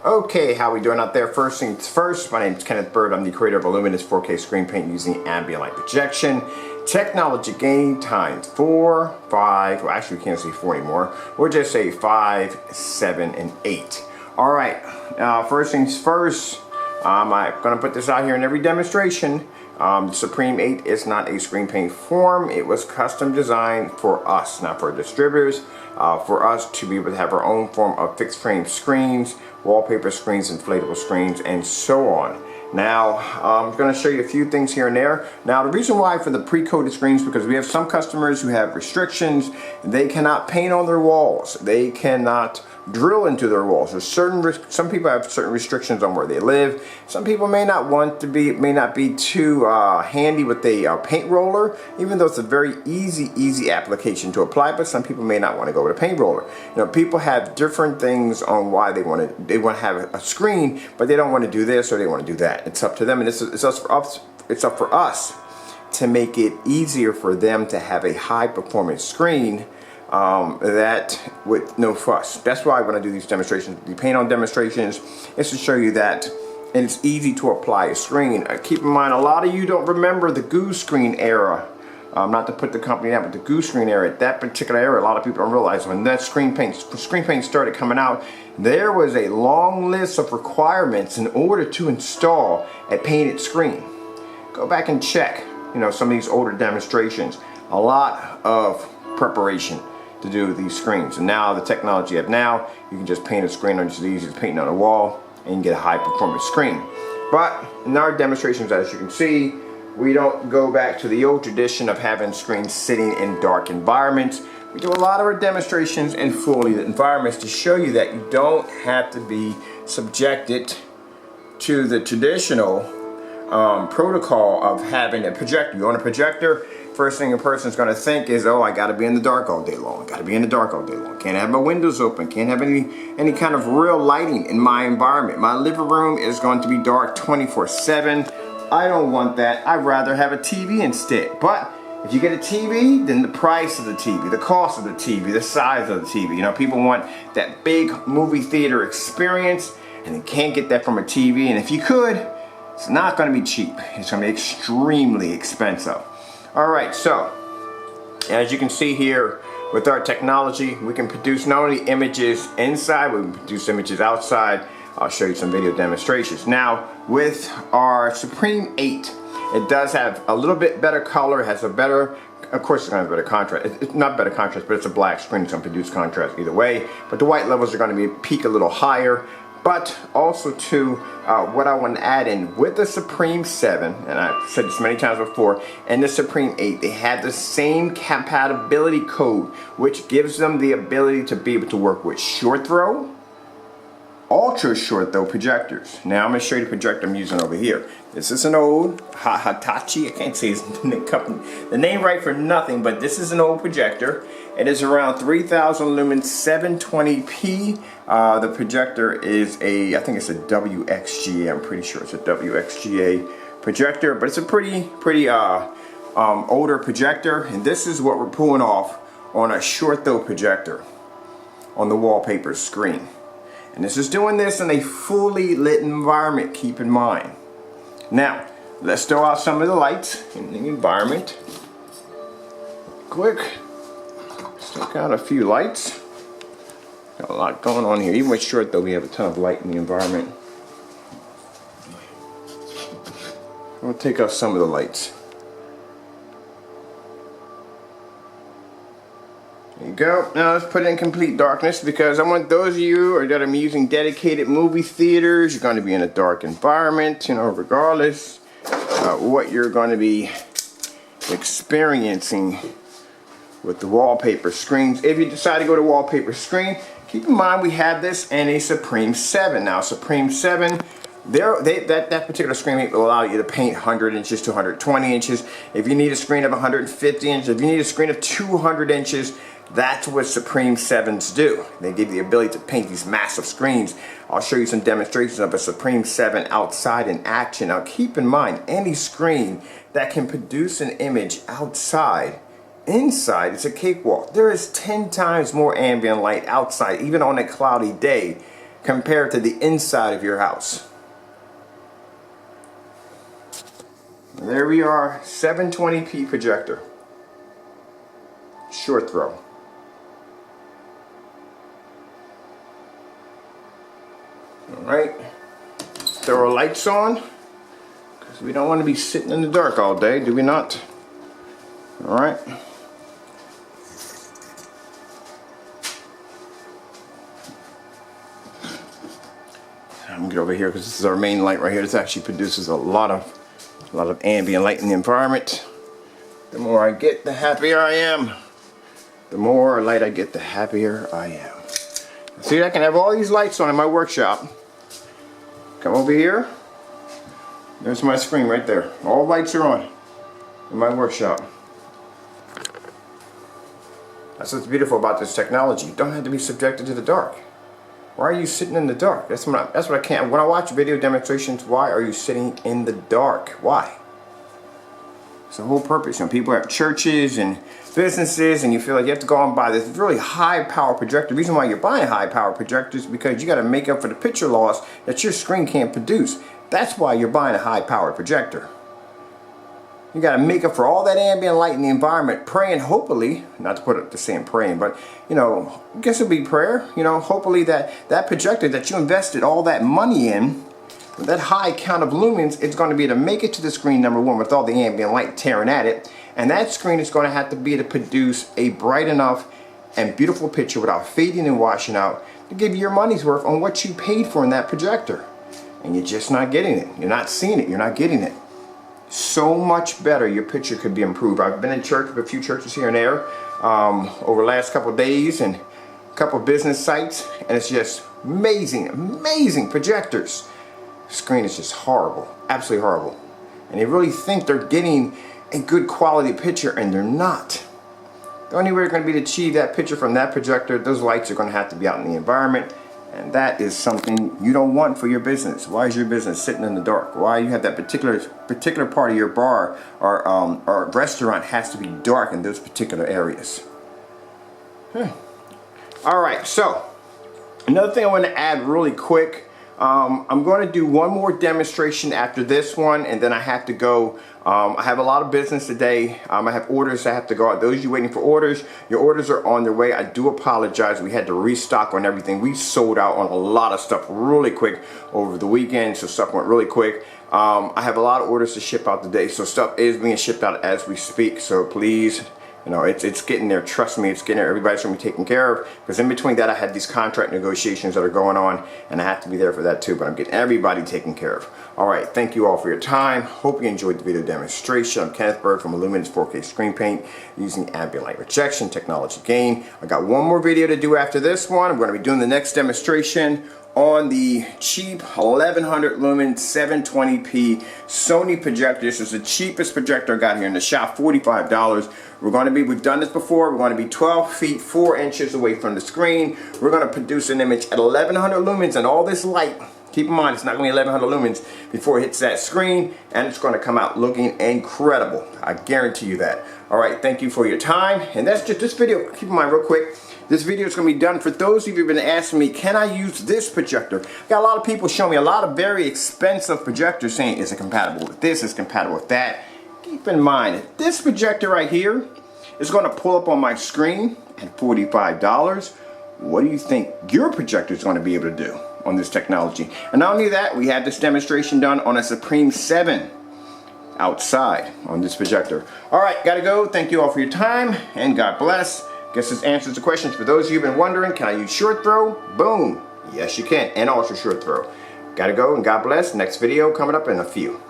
Okay, how we doing out there? First things first, my name is Kenneth Bird. I'm the creator of a luminous 4K screen paint using ambient light projection. Technology gain times 4, 5, well actually we can't say 4 anymore. We'll just say 5, 7, and 8. Alright, first things first, I'm going to put this out here in every demonstration. Supreme 8 is not a screen paint form. It was custom designed for us, not for distributors, for us to be able to have our own form of fixed frame screens, wallpaper screens, inflatable screens, and so on. Now, I'm going to show you a few things here and there. Now, the reason why for the pre-coated screens, because we have some customers who have restrictions. They cannot paint on their walls. They cannot drill into their walls. There's some people have certain restrictions on where they live. Some people may not be too handy with a paint roller, even though it's a very easy application to apply. But some people may not want to go with a paint roller. You know, people have different things on why they want to have a screen, but they don't want to do this or they want to do that. It's up to them, and it's up for us to make it easier for them to have a high performance screen that with no fuss. That's why when I do these demonstrations, the paint on demonstrations, is to show you that and it's easy to apply a screen. Keep in mind, a lot of you don't remember the goo screen era. Not to put the company down, but the goo screen era, that particular era, a lot of people don't realize when that screen paint started coming out, there was a long list of requirements in order to install a painted screen. Go back and check, you know, some of these older demonstrations. A lot of preparation to do these screens, and now the technology you have now, you can just paint a screen on just as easy as painting on a wall and get a high performance screen. But in our demonstrations, as you can see, we don't go back to the old tradition of having screens sitting in dark environments. We do a lot of our demonstrations in fully lit environments to show you that you don't have to be subjected to the traditional protocol of having a projector. You own a projector, first thing a person's going to think is, oh, I got to be in the dark all day long. Got to be in the dark all day long. Can't have my windows open. Can't have any kind of real lighting in my environment. My living room is going to be dark 24/7. I don't want that. I'd rather have a TV instead. But if you get a TV, then the price of the TV, the cost of the TV, the size of the TV. You know, people want that big movie theater experience, and they can't get that from a TV. And if you could, it's not going to be cheap. It's going to be extremely expensive. All right, so as you can see here, with our technology, we can produce not only images inside, we can produce images outside. I'll show you some video demonstrations. Now, with our Supreme 8, it does have a little bit better color. It has a better, of course it's going to have better contrast. It's not better contrast, but it's a black screen. It's going to produce contrast either way. But the white levels are going to peak a little higher. But also too, what I want to add in with the Supreme 7, and I've said this many times before, and the Supreme 8, they have the same compatibility code, which gives them the ability to be able to work with short throw, ultra short throw projectors. Now I'm going to show you the projector I'm using over here. This is an old Hitachi. I can't say the name right for nothing, but this is an old projector. It is around 3000 lumens, 720p. The projector is I think it's a WXGA. I'm pretty sure it's a WXGA projector, but it's a pretty older projector. And this is what we're pulling off on a short throw projector on the wallpaper screen. And this is doing this in a fully lit environment, keep in mind. Now, let's throw out some of the lights in the environment. Quick. Stick out a few lights. Got a lot going on here. Even with short though, we have a ton of light in the environment. We'll take out some of the lights. There you go. Now let's put it in complete darkness, because I want those of you that are using dedicated movie theaters, you're going to be in a dark environment, you know, regardless what you're going to be experiencing with the wallpaper screens. If you decide to go to wallpaper screen, keep in mind we have this in a Supreme 7. Now Supreme 7, that particular screen will allow you to paint 100 inches to 120 inches. If you need a screen of 150 inches, if you need a screen of 200 inches, that's what Supreme 7s do. They give you the ability to paint these massive screens. I'll show you some demonstrations of a Supreme 7 outside in action. Now keep in mind, any screen that can produce an image outside, inside it's a cakewalk. There is 10 times more ambient light outside, even on a cloudy day, compared to the inside of your house. There we are, 720p projector. Short throw. Alright, throw our lights on, because we don't want to be sitting in the dark all day, do we not? Alright. I'm going to get over here because this is our main light right here. This actually produces a lot of ambient light in the environment. The more I get, the happier I am. The more light I get, the happier I am. See, I can have all these lights on in my workshop. Come over here. There's my screen right there. All lights are on in my workshop. That's what's beautiful about this technology. You don't have to be subjected to the dark. Why are you sitting in the dark? That's what I can't. When I watch video demonstrations, why are you sitting in the dark? Why? It's the whole purpose. You know, people have churches and businesses, and you feel like you have to go and buy this really high power projector. The reason why you're buying high power projectors is because you got to make up for the picture loss that your screen can't produce. That's why you're buying a high powered projector. You got to make up for all that ambient light in the environment, praying, hopefully, not to put it the same praying, but, you know, I guess it'll be prayer, you know, hopefully that projector that you invested all that money in, with that high count of lumens, it's going to be able to make it to the screen, number one, with all the ambient light tearing at it, and that screen is going to have to be able to produce a bright enough and beautiful picture without fading and washing out to give you your money's worth on what you paid for in that projector. And you're just not getting it. You're not seeing it. You're not getting it. So much better your picture could be improved. I've been in church with a few churches here and there over the last couple of days and a couple of business sites, and it's just amazing projectors. The screen is just horrible, absolutely horrible, and they really think they're getting a good quality picture, and they're not. The only way you're going to be to achieve that picture from that projector, those lights are going to have to be out in the environment. And that is something you don't want for your business. Why is your business sitting in the dark? Why you have that particular part of your bar or restaurant has to be dark in those particular areas? All right, so another thing I want to add really quick. I'm going to do one more demonstration after this one, and then I have to go. I have a lot of business today. I have orders that have to go out. Those of you waiting for orders, your orders are on their way. I do apologize. We had to restock on everything. We sold out on a lot of stuff really quick over the weekend, so stuff went really quick. I have a lot of orders to ship out today, so stuff is being shipped out as we speak. So please, you know, it's getting there. Trust me, it's getting there. Everybody's going to be taken care of, because in between that I had these contract negotiations that are going on, and I have to be there for that too, but I'm getting everybody taken care of. All right, thank you all for your time. Hope you enjoyed the video demonstration. I'm Kenneth Bird from Illuminous 4K Screen Paint using ambient light rejection technology gain. I got one more video to do after this one. I'm going to be doing the next demonstration on the cheap 1100 lumen 720p Sony projector. This is the cheapest projector I got here in the shop, $45. We've done this before. We're going to be 12 feet 4 inches away from the screen. We're going to produce an image at 1100 lumens, and all this light, keep in mind, it's not going to be 1100 lumens before it hits that screen, and it's going to come out looking incredible. I guarantee you that. All right, thank you for your time, and that's just this video. Keep in mind real quick, this video is going to be done for those of you who have been asking me, can I use this projector? Got a lot of people showing me a lot of very expensive projectors saying, is it compatible with this, is it compatible with that? Keep in mind, if this projector right here is going to pull up on my screen at $45, what do you think your projector is going to be able to do on this technology? And not only that, we had this demonstration done on a Supreme 7 outside on this projector. All right, gotta go. Thank you all for your time, and God bless. Guess this answers the questions. For those of you who've been wondering, can I use short throw? Boom. Yes, you can, and also short throw. Gotta go, and God bless. Next video coming up in a few.